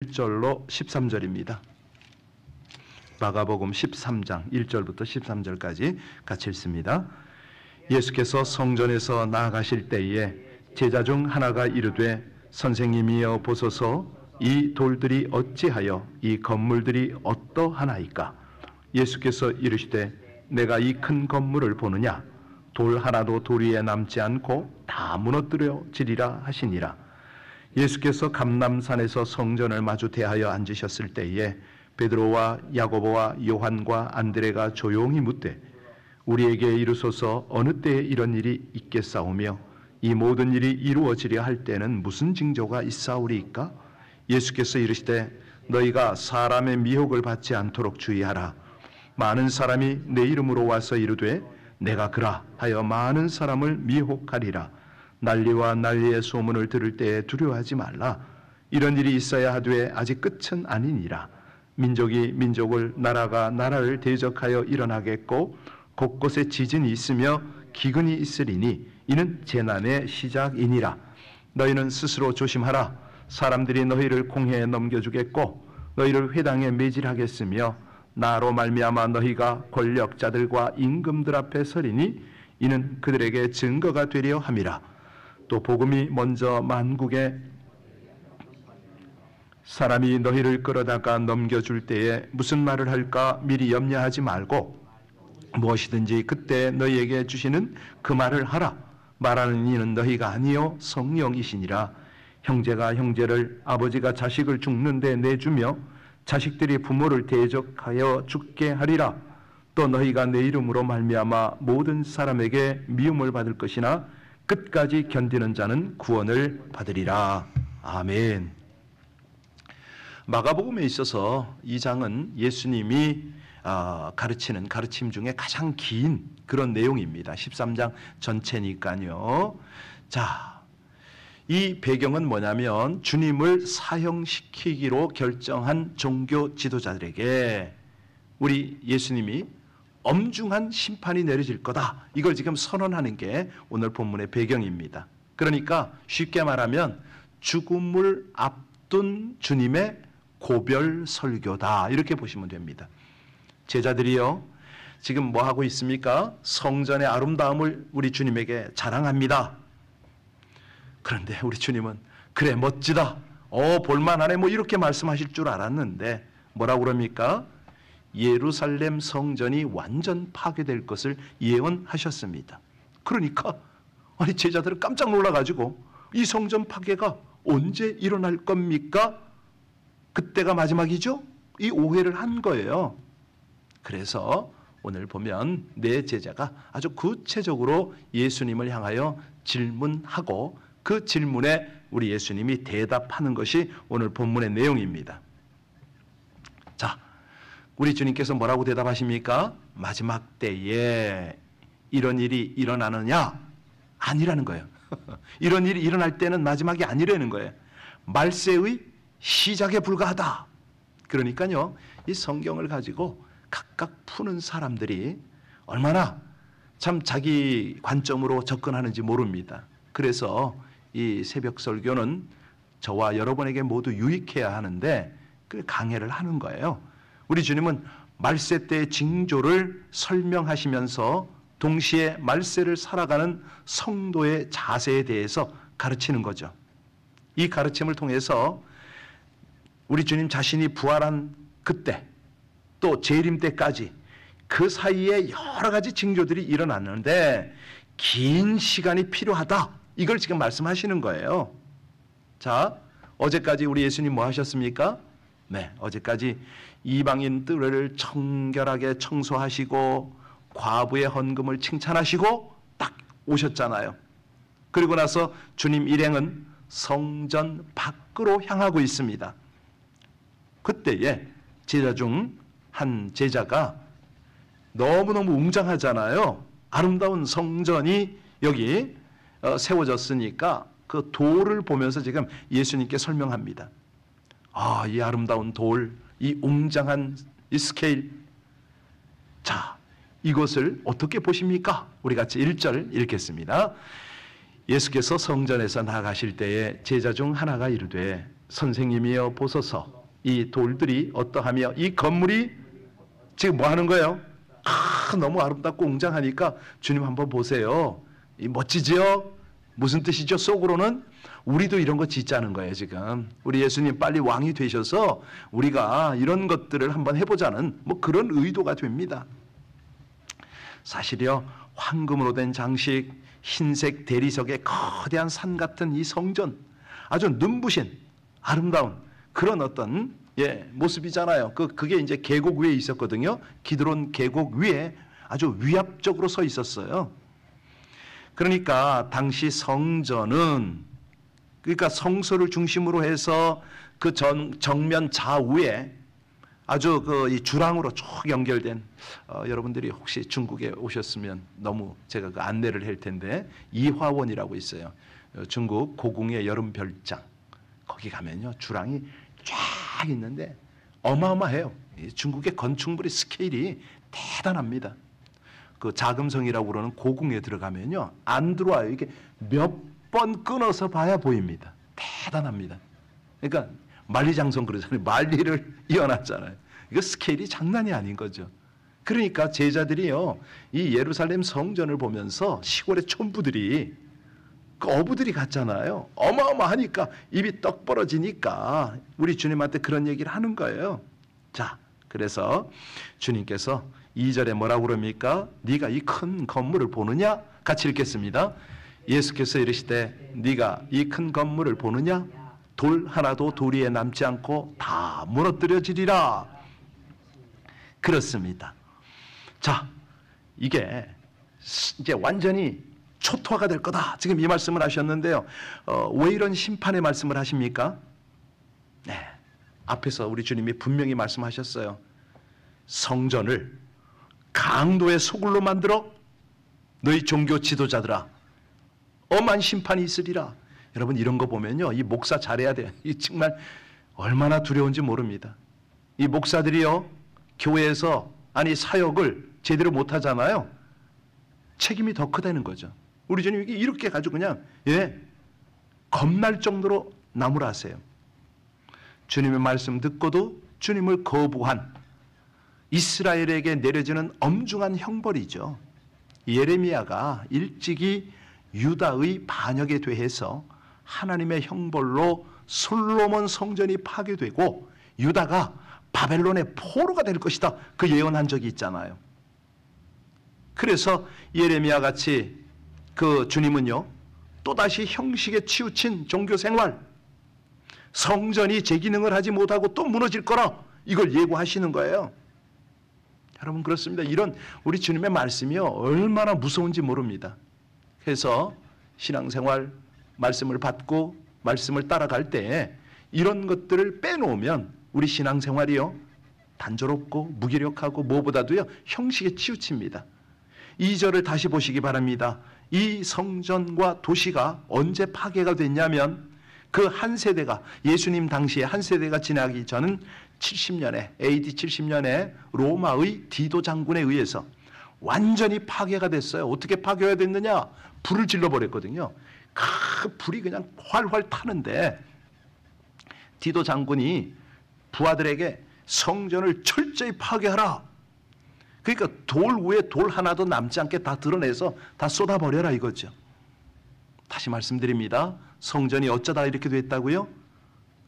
1절로 13절입니다. 마가복음 13장 1절부터 13절까지 같이 읽습니다. 예수께서 성전에서 나아가실 때에 제자 중 하나가 이르되 선생님이여 보소서 이 돌들이 어찌하여 이 건물들이 어떠하나이까? 예수께서 이르시되 내가 이 큰 건물을 보느냐? 돌 하나도 돌 위에 남지 않고 다 무너뜨려지리라 하시니라. 예수께서 감람산에서 성전을 마주 대하여 앉으셨을 때에 베드로와 야고보와 요한과 안드레가 조용히 묻되 우리에게 이르소서 어느 때에 이런 일이 있겠사오며 이 모든 일이 이루어지려 할 때는 무슨 징조가 있사오리이까? 예수께서 이르시되 너희가 사람의 미혹을 받지 않도록 주의하라. 많은 사람이 내 이름으로 와서 이르되 내가 그라 하여 많은 사람을 미혹하리라. 난리와 난리의 소문을 들을 때에 두려워하지 말라. 이런 일이 있어야 하되 아직 끝은 아니니라. 민족이 민족을 나라가 나라를 대적하여 일어나겠고 곳곳에 지진이 있으며 기근이 있으리니 이는 재난의 시작이니라. 너희는 스스로 조심하라. 사람들이 너희를 공회에 넘겨주겠고 너희를 회당에 매질하겠으며 나로 말미암아 너희가 권력자들과 임금들 앞에 서리니 이는 그들에게 증거가 되려 함이라. 또 복음이 먼저 만국에 사람이 너희를 끌어다가 넘겨줄 때에 무슨 말을 할까 미리 염려하지 말고 무엇이든지 그때 너희에게 주시는 그 말을 하라. 말하는 이는 너희가 아니요 성령이시니라. 형제가 형제를 아버지가 자식을 죽는데 내주며 자식들이 부모를 대적하여 죽게 하리라. 또 너희가 내 이름으로 말미암아 모든 사람에게 미움을 받을 것이나 끝까지 견디는 자는 구원을 받으리라. 아멘. 마가복음에 있어서 이 장은 예수님이 가르치는 가르침 중에 가장 긴 그런 내용입니다. 13장 전체니까요. 자, 이 배경은 뭐냐면 주님을 사형시키기로 결정한 종교 지도자들에게 우리 예수님이 엄중한 심판이 내려질 거다. 이걸 지금 선언하는 게 오늘 본문의 배경입니다. 그러니까 쉽게 말하면 죽음을 앞둔 주님의 고별 설교다. 이렇게 보시면 됩니다. 제자들이요, 지금 뭐 하고 있습니까? 성전의 아름다움을 우리 주님에게 자랑합니다. 그런데 우리 주님은 그래 멋지다. 볼만하네. 뭐 이렇게 말씀하실 줄 알았는데 뭐라고 그럽니까? 예루살렘 성전이 완전 파괴될 것을 예언하셨습니다. 그러니까 아니 제자들은 깜짝 놀라가지고 이 성전 파괴가 언제 일어날 겁니까? 그때가 마지막이죠? 이 오해를 한 거예요. 그래서 오늘 보면 네 제자가 아주 구체적으로 예수님을 향하여 질문하고 그 질문에 우리 예수님이 대답하는 것이 오늘 본문의 내용입니다. 자, 우리 주님께서 뭐라고 대답하십니까? 마지막 때에 이런 일이 일어나느냐? 아니라는 거예요. 이런 일이 일어날 때는 마지막이 아니라는 거예요. 말세의 시작에 불과하다. 그러니까요, 이 성경을 가지고 각각 푸는 사람들이 얼마나 참 자기 관점으로 접근하는지 모릅니다. 그래서 이 새벽 설교는 저와 여러분에게 모두 유익해야 하는데 그 강해를 하는 거예요. 우리 주님은 말세 때의 징조를 설명하시면서 동시에 말세를 살아가는 성도의 자세에 대해서 가르치는 거죠. 이 가르침을 통해서 우리 주님 자신이 부활한 그때 또 재림 때까지 그 사이에 여러 가지 징조들이 일어났는데 긴 시간이 필요하다. 이걸 지금 말씀하시는 거예요. 자, 어제까지 우리 예수님 뭐 하셨습니까? 네, 어제까지 이방인 뜰을 청결하게 청소하시고 과부의 헌금을 칭찬하시고 딱 오셨잖아요. 그리고 나서 주님 일행은 성전 밖으로 향하고 있습니다. 그때에 제자 중 한 제자가 너무너무 웅장하잖아요. 아름다운 성전이 여기 세워졌으니까 그 돌을 보면서 지금 예수님께 설명합니다. 아, 이 아름다운 돌, 이 웅장한 이 스케일. 자, 이것을 어떻게 보십니까? 우리 같이 1절 읽겠습니다. 예수께서 성전에서 나가실 때에 제자 중 하나가 이르되 선생님이여 보소서 이 돌들이 어떠하며 이 건물이 지금 뭐 하는 거예요? 너무 아름답고 웅장하니까 주님 한번 보세요. 이 멋지지요? 무슨 뜻이죠? 속으로는 우리도 이런 거 짓자는 거예요. 지금 우리 예수님 빨리 왕이 되셔서 우리가 이런 것들을 한번 해보자는 뭐 그런 의도가 됩니다. 사실이요, 황금으로 된 장식, 흰색 대리석의 거대한 산 같은 이 성전, 아주 눈부신 아름다운 그런 어떤 모습이잖아요. 그게 이제 계곡 위에 있었거든요. 기드론 계곡 위에 아주 위압적으로 서 있었어요. 그러니까 당시 성전은, 그러니까 성소를 중심으로 해서 그 정면 좌우에 아주 이 주랑으로 쭉 연결된, 여러분들이 혹시 중국에 오셨으면 너무 제가 그 안내를 할 텐데, 이화원이라고 있어요. 중국 고궁의 여름 별장. 거기 가면요, 주랑이 쫙 있는데 어마어마해요. 중국의 건축물의 스케일이 대단합니다. 그 자금성이라고 그러는 고궁에 들어가면요, 안 들어와요. 이게 몇 번 끊어서 봐야 보입니다. 대단합니다. 그러니까 만리장성 그러잖아요. 만리를 이어놨잖아요. 이거 스케일이 장난이 아닌 거죠. 그러니까 제자들이요, 이 예루살렘 성전을 보면서 시골의 촌부들이, 그 어부들이 갔잖아요. 어마어마하니까 입이 떡 벌어지니까 우리 주님한테 그런 얘기를 하는 거예요. 자, 그래서 주님께서 2절에 뭐라고 그럽니까? 네가 이 큰 건물을 보느냐? 같이 읽겠습니다. 예수께서 이르시되 네가 이 큰 건물을 보느냐? 돌 하나도 도리에 남지 않고 다 무너뜨려지리라. 그렇습니다. 자, 이게 이제 완전히 초토화가 될 거다. 지금 이 말씀을 하셨는데요. 왜 이런 심판의 말씀을 하십니까? 네, 앞에서 우리 주님이 분명히 말씀하셨어요. 성전을 강도의 소굴로 만들어 너희 종교 지도자들아, 엄한 심판이 있으리라. 여러분, 이런 거 보면요, 이 목사 잘해야 돼요. 이 정말 얼마나 두려운지 모릅니다. 이 목사들이요, 교회에서 사역을 제대로 못하잖아요. 책임이 더 크다는 거죠. 우리 주님이 이렇게 가지고 그냥 겁날 정도로 나무라세요. 주님의 말씀 듣고도 주님을 거부한 이스라엘에게 내려지는 엄중한 형벌이죠. 예레미야가 일찍이 유다의 반역에 대해서 하나님의 형벌로 솔로몬 성전이 파괴되고 유다가 바벨론의 포로가 될 것이다, 그 예언한 적이 있잖아요. 그래서 예레미야 같이 그 주님은요, 또다시 형식에 치우친 종교생활, 성전이 제 기능을 하지 못하고 또 무너질 거라, 이걸 예고하시는 거예요. 여러분, 그렇습니다. 이런 우리 주님의 말씀이요, 얼마나 무서운지 모릅니다. 그래서 신앙생활, 말씀을 받고 말씀을 따라갈 때 이런 것들을 빼놓으면 우리 신앙생활이요, 단조롭고 무기력하고 무엇보다도요, 형식에 치우칩니다. 2절을 다시 보시기 바랍니다. 이 성전과 도시가 언제 파괴가 됐냐면, 그 한 세대가, 예수님 당시에 한 세대가 지나기 전은 70년에, AD 70년에 로마의 디도 장군에 의해서 완전히 파괴가 됐어요. 어떻게 파괴가 됐느냐? 불을 질러버렸거든요. 그 불이 그냥 활활 타는데 디도 장군이 부하들에게 성전을 철저히 파괴하라. 그러니까 돌 위에 돌 하나도 남지 않게 다 드러내서 다 쏟아버려라 이거죠. 다시 말씀드립니다. 성전이 어쩌다 이렇게 됐다고요?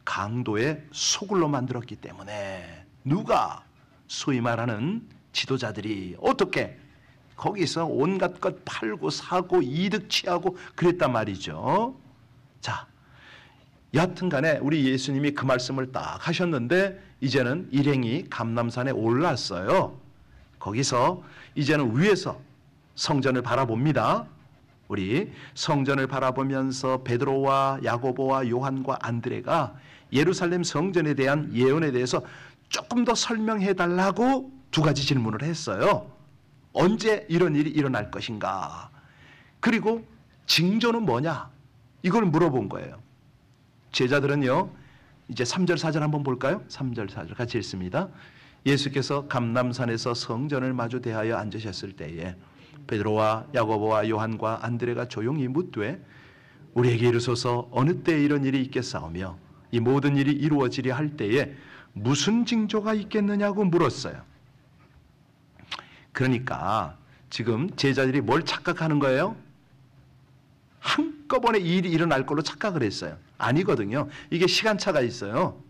강도의 소굴로 만들었기 때문에. 누가? 소위 말하는 지도자들이 어떻게 거기서 온갖 것 팔고 사고 이득 취하고 그랬단 말이죠. 자, 여하튼간에 우리 예수님이 그 말씀을 딱 하셨는데 이제는 일행이 감람산에 올랐어요. 거기서 이제는 위에서 성전을 바라봅니다. 우리 성전을 바라보면서 베드로와 야고보와 요한과 안드레가 예루살렘 성전에 대한 예언에 대해서 조금 더 설명해 달라고 두 가지 질문을 했어요. 언제 이런 일이 일어날 것인가? 그리고 징조는 뭐냐? 이걸 물어본 거예요. 제자들은요, 이제 3절 4절 한번 볼까요? 3절 4절 같이 읽습니다. 예수께서 감람산에서 성전을 마주 대하여 앉으셨을 때에 베드로와 야고보와 요한과 안드레가 조용히 묻되 우리에게 이르소서 어느 때에 이런 일이 있겠사오며 이 모든 일이 이루어지려 할 때에 무슨 징조가 있겠느냐고 물었어요. 그러니까 지금 제자들이 뭘 착각하는 거예요? 한꺼번에 이 일이 일어날 걸로 착각을 했어요. 아니거든요. 이게 시간차가 있어요.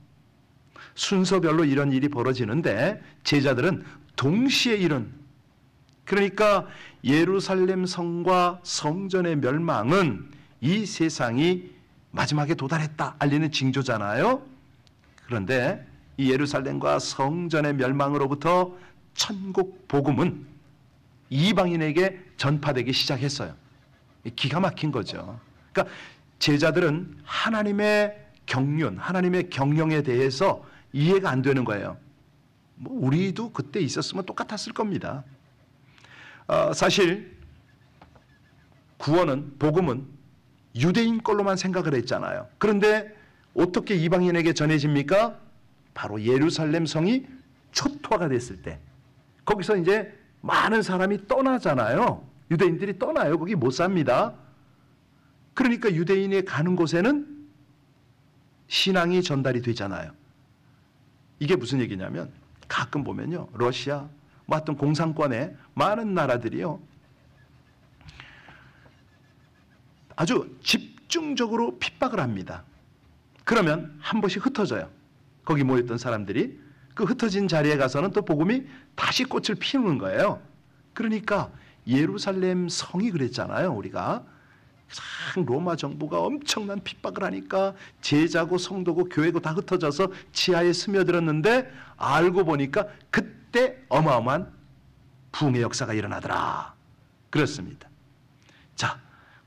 순서별로 이런 일이 벌어지는데 제자들은 동시에 그러니까 예루살렘 성과 성전의 멸망은 이 세상이 마지막에 도달했다 알리는 징조잖아요. 그런데 이 예루살렘과 성전의 멸망으로부터 천국 복음은 이방인에게 전파되기 시작했어요. 기가 막힌 거죠. 그러니까 제자들은 하나님의 경륜, 하나님의 경영에 대해서 이해가 안 되는 거예요. 뭐 우리도 그때 있었으면 똑같았을 겁니다. 사실 구원은, 복음은 유대인 걸로만 생각을 했잖아요. 그런데 어떻게 이방인에게 전해집니까? 바로 예루살렘 성이 초토화가 됐을 때 거기서 이제 많은 사람이 떠나잖아요. 유대인들이 떠나요. 거기 못 삽니다. 그러니까 유대인이 가는 곳에는 신앙이 전달이 되잖아요. 이게 무슨 얘기냐면 가끔 보면요. 러시아, 뭐 하여튼 공산권의 많은 나라들이요. 아주 집중적으로 핍박을 합니다. 그러면 한 번씩 흩어져요. 거기 모였던 사람들이. 그 흩어진 자리에 가서는 또 복음이 다시 꽃을 피우는 거예요. 그러니까 예루살렘 성이 그랬잖아요. 우리가 참 로마 정부가 엄청난 핍박을 하니까 제자고 성도고 교회고 다 흩어져서 지하에 스며들었는데 알고 보니까 그때 어마어마한 부흥의 역사가 일어나더라. 그렇습니다. 자,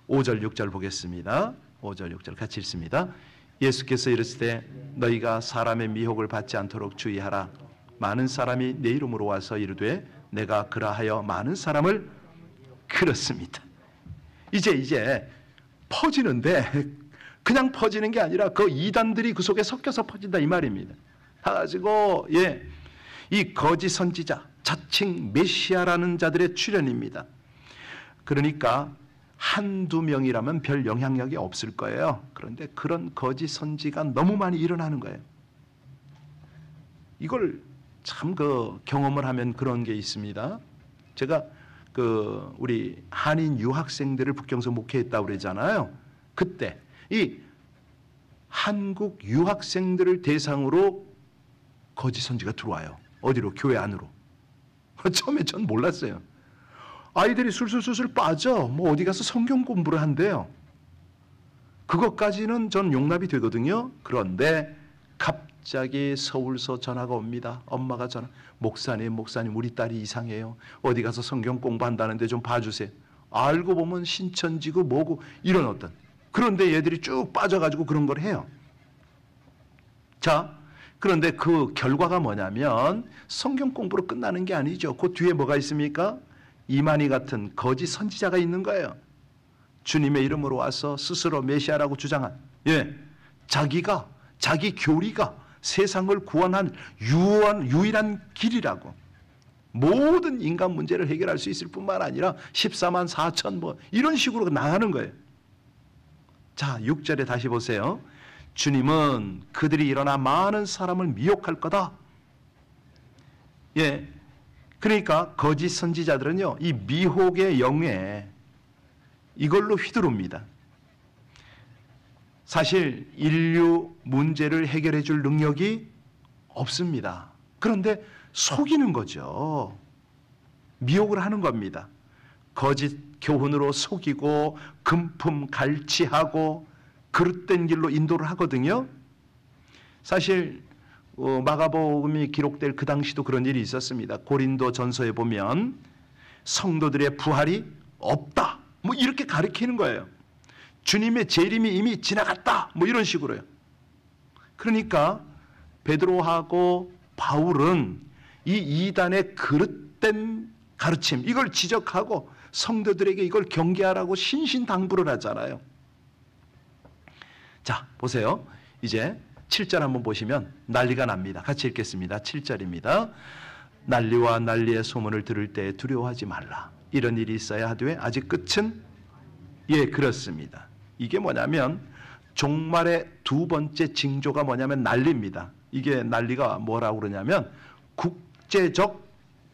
5절 6절 보겠습니다. 5절 6절 같이 읽습니다. 예수께서 이르시되 너희가 사람의 미혹을 받지 않도록 주의하라. 많은 사람이 내 이름으로 와서 이르되 내가 그라하여 많은 사람을 그렇습니다. 이제 퍼지는데 그냥 퍼지는 게 아니라 그 이단들이 그 속에 섞여서 퍼진다 이 말입니다. 다 가지고 이 거짓 선지자, 자칭 메시아라는 자들의 출현입니다. 그러니까 한두 명이라면 별 영향력이 없을 거예요. 그런데 그런 거짓 선지가 너무 많이 일어나는 거예요. 이걸 참 경험을 하면 그런 게 있습니다. 제가 우리 한인 유학생들을 북경서 목회했다고 그러잖아요. 그때 이 한국 유학생들을 대상으로 거짓 선지가 들어와요. 어디로? 교회 안으로. 처음에 전 몰랐어요. 아이들이 술술 빠져. 뭐 어디 가서 성경 공부를 한대요. 그것까지는 전 용납이 되거든요. 그런데 갑자기 서울서 전화가 옵니다. 엄마가 전화. 목사님 우리 딸이 이상해요. 어디 가서 성경 공부한다는데 좀 봐주세요. 알고 보면 신천지고 뭐고 이런 어떤. 그런데 얘들이 쭉 빠져가지고 그런 걸 해요. 자, 그런데 그 결과가 뭐냐면 성경 공부로 끝나는 게 아니죠. 그 뒤에 뭐가 있습니까? 이만희 같은 거짓 선지자가 있는 거예요. 주님의 이름으로 와서 스스로 메시아라고 주장한 자기 교리가 세상을 구원한 유일한 길이라고 모든 인간 문제를 해결할 수 있을 뿐만 아니라 14만 4천 뭐 이런 식으로 나가는 거예요. 자, 6절에 다시 보세요. 주님은 그들이 일어나 많은 사람을 미혹할 거다. 그러니까 거짓 선지자들은요, 이 미혹의 영에 이걸로 휘두릅니다. 사실 인류 문제를 해결해 줄 능력이 없습니다. 그런데 속이는 거죠. 미혹을 하는 겁니다. 거짓 교훈으로 속이고 금품 갈취하고 그릇된 길로 인도를 하거든요. 사실 마가복음이 기록될 그 당시도 그런 일이 있었습니다. 고린도 전서에 보면 성도들의 부활이 없다. 뭐 이렇게 가리키는 거예요. 주님의 재림이 이미 지나갔다. 뭐 이런 식으로요. 그러니까 베드로하고 바울은 이 이단의 그릇된 가르침 이걸 지적하고 성도들에게 이걸 경계하라고 신신당부를 하잖아요. 자, 보세요. 이제 7절 한번 보시면 난리가 납니다. 같이 읽겠습니다. 7절입니다. 난리와 난리의 소문을 들을 때 두려워하지 말라. 이런 일이 있어야 하되 아직 끝은 그렇습니다. 이게 뭐냐면 종말의 두 번째 징조가 뭐냐면 난리입니다. 이게 난리가 뭐라고 그러냐면 국제적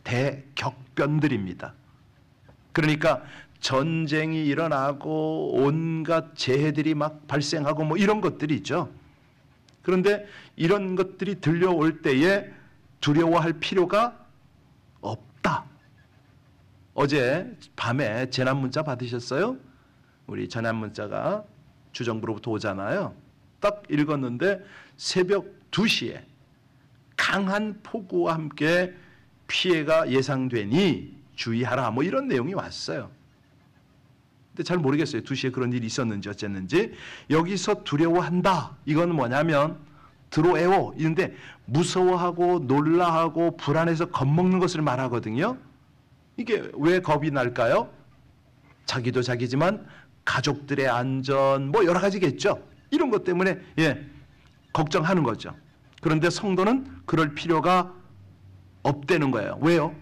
대격변들입니다. 그러니까 전쟁이 일어나고 온갖 재해들이 막 발생하고 뭐 이런 것들이 있죠. 그런데 이런 것들이 들려올 때에 두려워할 필요가 없다. 어제 밤에 재난 문자 받으셨어요? 우리 재난 문자가 주정부로부터 오잖아요. 딱 읽었는데 새벽 2시에 강한 폭우와 함께 피해가 예상되니 주의하라 뭐 이런 내용이 왔어요. 근데 잘 모르겠어요. 2시에 그런 일이 있었는지 어쨌는지. 여기서 두려워한다. 이건 뭐냐면 드로에오 이런데 무서워하고 놀라하고 불안해서 겁먹는 것을 말하거든요. 이게 왜 겁이 날까요? 자기도 자기지만 가족들의 안전 뭐 여러 가지겠죠. 이런 것 때문에 걱정하는 거죠. 그런데 성도는 그럴 필요가 없다는 거예요. 왜요?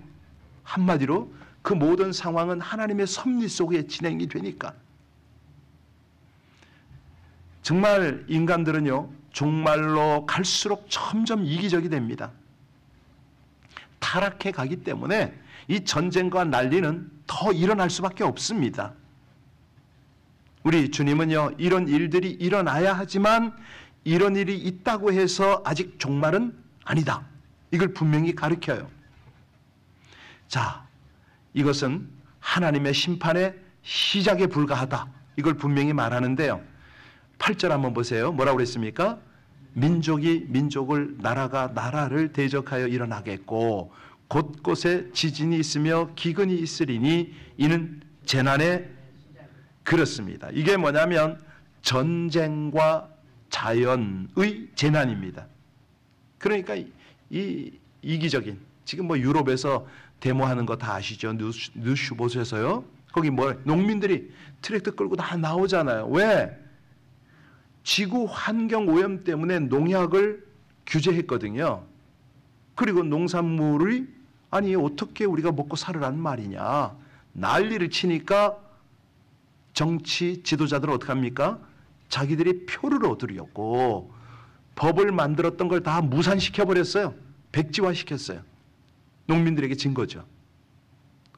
한마디로 그 모든 상황은 하나님의 섭리 속에 진행이 되니까. 정말 인간들은요, 종말로 갈수록 점점 이기적이 됩니다. 타락해 가기 때문에 이 전쟁과 난리는 더 일어날 수밖에 없습니다. 우리 주님은요, 이런 일들이 일어나야 하지만 이런 일이 있다고 해서 아직 종말은 아니다. 이걸 분명히 가르쳐요. 자, 이것은 하나님의 심판의 시작에 불과하다. 이걸 분명히 말하는데요. 8절 한번 보세요. 뭐라고 그랬습니까? 민족이 민족을, 나라가 나라를 대적하여 일어나겠고 곳곳에 지진이 있으며 기근이 있으리니 이는 재난의 그렇습니다. 이게 뭐냐면 전쟁과 자연의 재난입니다. 그러니까 이 이기적인 지금 뭐 유럽에서 데모하는 거 다 아시죠? 뉴스 보셔서요. 거기 뭐 농민들이 트랙터 끌고 다 나오잖아요. 왜? 지구 환경 오염 때문에 농약을 규제했거든요. 그리고 농산물이 아니 어떻게 우리가 먹고 살으란 말이냐. 난리를 치니까 정치 지도자들은 어떻게 합니까? 자기들이 표를 얻으려고 법을 만들었던 걸 다 무산시켜버렸어요. 백지화시켰어요. 농민들에게 진 거죠.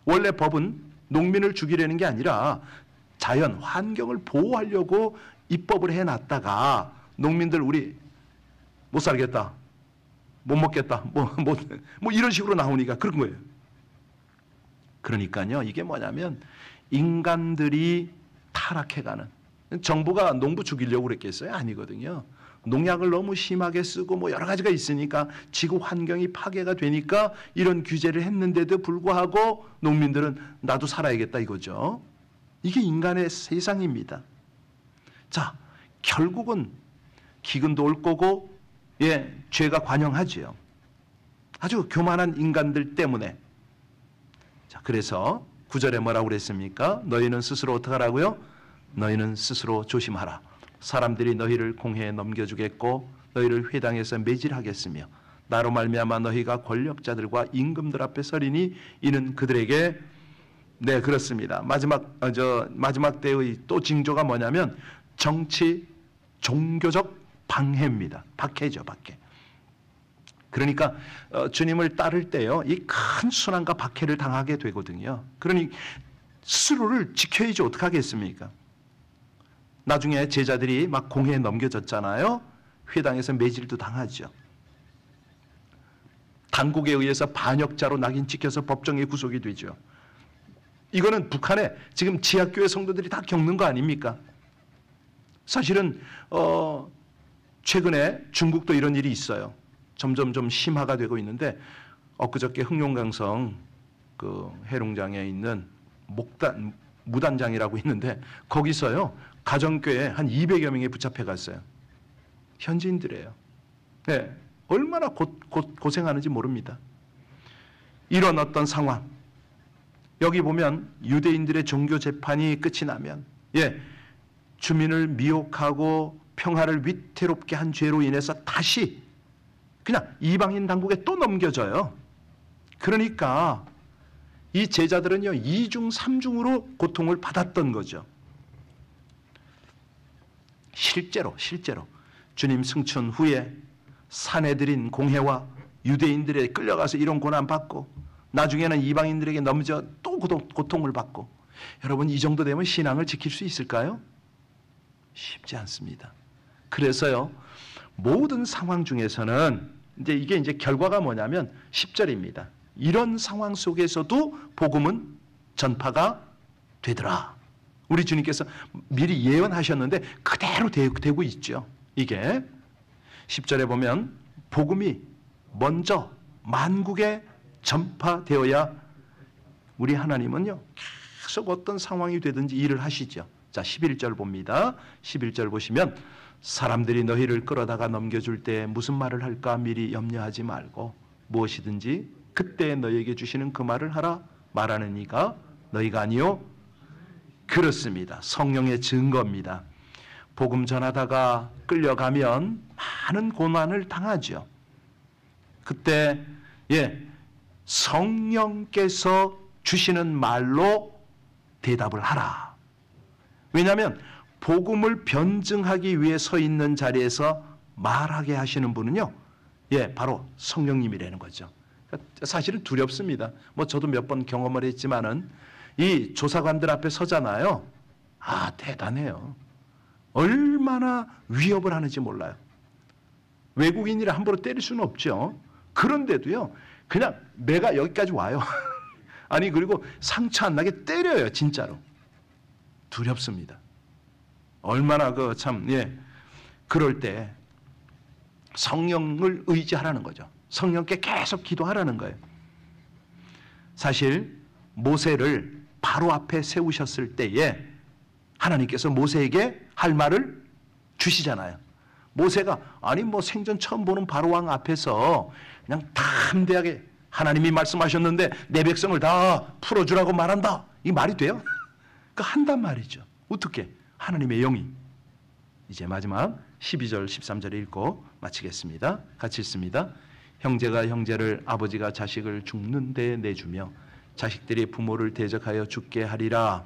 원래 법은 농민을 죽이려는 게 아니라 자연, 환경을 보호하려고 입법을 해놨다가 농민들 우리 못 살겠다, 못 먹겠다, 뭐 이런 식으로 나오니까 그런 거예요. 그러니까요, 이게 뭐냐면 인간들이 타락해가는, 정부가 농부 죽이려고 그랬겠어요? 아니거든요. 농약을 너무 심하게 쓰고 뭐 여러 가지가 있으니까 지구 환경이 파괴가 되니까 이런 규제를 했는데도 불구하고 농민들은 나도 살아야겠다 이거죠. 이게 인간의 세상입니다. 자, 결국은 기근도 올 거고 죄가 관영하지요. 아주 교만한 인간들 때문에. 자, 그래서 9절에 뭐라고 그랬습니까? 너희는 스스로 어떻게 하라고요? 너희는 스스로 조심하라. 사람들이 너희를 공회에 넘겨주겠고 너희를 회당에서 매질하겠으며 나로 말미암아 너희가 권력자들과 임금들 앞에 서리니 이는 그들에게 그렇습니다. 마지막 때의 또 징조가 뭐냐면 정치 종교적 방해입니다. 박해죠, 박해. 그러니까 주님을 따를 때요, 이 큰 순환과 박해를 당하게 되거든요. 그러니 스스로를 지켜야지 어떻게 하겠습니까? 나중에 제자들이 막 공회에 넘겨졌잖아요. 회당에서 매질도 당하죠. 당국에 의해서 반역자로 낙인 찍혀서 법정에 구속이 되죠. 이거는 북한에 지금 지하교회 성도들이 다 겪는 거 아닙니까? 사실은 최근에 중국도 이런 일이 있어요. 점점 좀 심화가 되고 있는데 엊그저께 흑룡강성 그 해룡장에 있는 무단장이라고 있는데 거기서요 가정교회 한 200여 명이 붙잡혀 갔어요. 현지인들이에요. 네, 얼마나 고생하는지 모릅니다. 이런 어떤 상황, 여기 보면 유대인들의 종교 재판이 끝이 나면 주민을 미혹하고 평화를 위태롭게 한 죄로 인해서 다시 그냥 이방인 당국에 또 넘겨져요. 그러니까 이 제자들은요 2중 3중으로 고통을 받았던 거죠. 실제로 주님 승천 후에 사내들인 공회와 유대인들에 끌려가서 이런 고난 받고 나중에는 이방인들에게 넘어져 또 고통을 받고 여러분 이 정도 되면 신앙을 지킬 수 있을까요? 쉽지 않습니다. 그래서요 모든 상황 중에서는 이게 결과가 뭐냐면 10절입니다. 이런 상황 속에서도 복음은 전파가 되더라. 우리 주님께서 미리 예언하셨는데 그대로 되고 있죠. 이게 10절에 보면 복음이 먼저 만국에 전파되어야 우리 하나님은요 계속 어떤 상황이 되든지 일을 하시죠. 자 11절 봅니다. 11절 보시면 사람들이 너희를 끌어다가 넘겨줄 때 무슨 말을 할까 미리 염려하지 말고 무엇이든지 그때 너희에게 주시는 그 말을 하라. 말하는 이가 너희가 아니요 그렇습니다. 성령의 증거입니다. 복음 전하다가 끌려가면 많은 고난을 당하죠. 그때 성령께서 주시는 말로 대답을 하라. 왜냐하면 복음을 변증하기 위해 서 있는 자리에서 말하게 하시는 분은요, 바로 성령님이라는 거죠. 사실은 두렵습니다. 저도 몇 번 경험을 했지만은 이 조사관들 앞에 서잖아요. 대단해요. 얼마나 위협을 하는지 몰라요. 외국인이라 함부로 때릴 수는 없죠. 그런데도요, 그냥 내가 여기까지 와요. 아니 그리고 상처 안 나게 때려요, 진짜로. 두렵습니다. 얼마나 그럴 때 성령을 의지하라는 거죠. 성령께 계속 기도하라는 거예요. 사실 모세를 바로 앞에 세우셨을 때에 하나님께서 모세에게 할 말을 주시잖아요. 모세가 생전 처음 보는 바로왕 앞에서 그냥 담대하게 하나님이 말씀하셨는데 내 백성을 다 풀어주라고 말한다. 이 말이 돼요? 한단 말이죠. 어떻게? 하나님의 영이. 이제 마지막 12절 13절 읽고 마치겠습니다. 같이 읽습니다. 형제가 형제를 아버지가 자식을 죽는 데 내주며 자식들이 부모를 대적하여 죽게 하리라.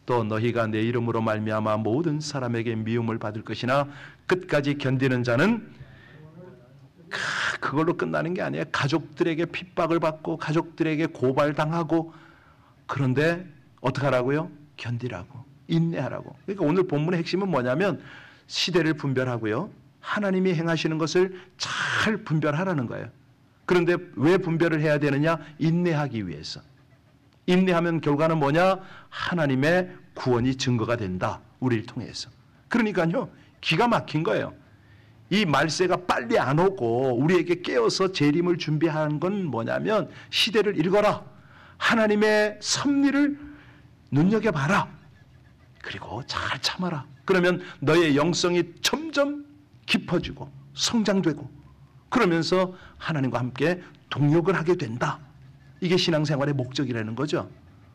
또 너희가 내 이름으로 말미암아 모든 사람에게 미움을 받을 것이나 끝까지 견디는 자는 그걸로 끝나는 게 아니에요. 가족들에게 핍박을 받고 가족들에게 고발당하고 그런데 어떻게 하라고요? 견디라고. 인내하라고. 그러니까 오늘 본문의 핵심은 뭐냐면 시대를 분별하고요. 하나님이 행하시는 것을 잘 분별하라는 거예요. 그런데 왜 분별을 해야 되느냐? 인내하기 위해서. 인내하면 결과는 뭐냐? 하나님의 구원이 증거가 된다. 우리를 통해서. 그러니까요. 기가 막힌 거예요. 이 말세가 빨리 안 오고 우리에게 깨어서 재림을 준비하는 건 뭐냐면 시대를 읽어라. 하나님의 섭리를 눈여겨봐라. 그리고 잘 참아라. 그러면 너의 영성이 점점 깊어지고 성장되고 그러면서 하나님과 함께 동역을 하게 된다. 이게 신앙생활의 목적이라는 거죠.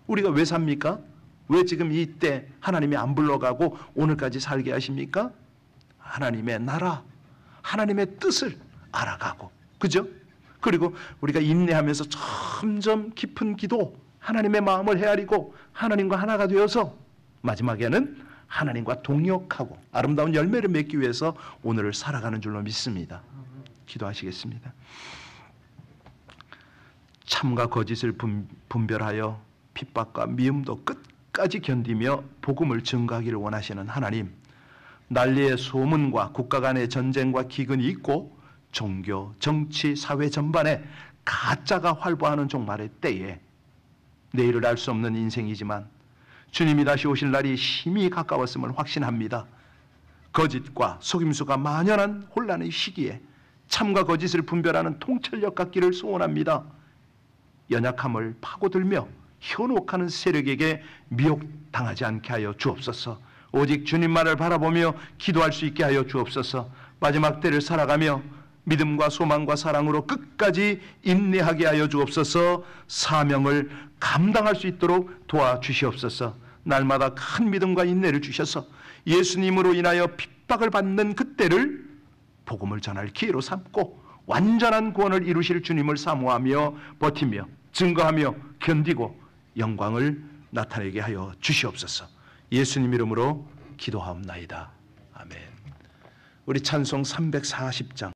우리가 왜 삽니까? 왜 지금 이때 하나님이 안 불러가고 오늘까지 살게 하십니까? 하나님의 나라, 하나님의 뜻을 알아가고, 그죠? 그리고 우리가 인내하면서 점점 깊은 기도, 하나님의 마음을 헤아리고 하나님과 하나가 되어서 마지막에는 하나님과 동역하고 아름다운 열매를 맺기 위해서 오늘을 살아가는 줄로 믿습니다. 기도하시겠습니다. 참과 거짓을 분별하여 핍박과 미움도 끝까지 견디며 복음을 증거하기를 원하시는 하나님, 난리의 소문과 국가 간의 전쟁과 기근이 있고 종교, 정치, 사회 전반에 가짜가 활보하는 종말의 때에 내일을 알 수 없는 인생이지만 주님이 다시 오실 날이 심히 가까웠음을 확신합니다. 거짓과 속임수가 만연한 혼란의 시기에 참과 거짓을 분별하는 통찰력 갖기를 소원합니다. 연약함을 파고들며 현혹하는 세력에게 미혹당하지 않게 하여 주옵소서. 오직 주님만을 바라보며 기도할 수 있게 하여 주옵소서. 마지막 때를 살아가며 믿음과 소망과 사랑으로 끝까지 인내하게 하여 주옵소서. 사명을 감당할 수 있도록 도와주시옵소서. 날마다 큰 믿음과 인내를 주셔서 예수님으로 인하여 핍박을 받는 그때를 복음을 전할 기회로 삼고 완전한 구원을 이루실 주님을 사모하며 버티며 증거하며 견디고 영광을 나타내게 하여 주시옵소서. 예수님 이름으로 기도하옵나이다. 아멘. 우리 찬송 340장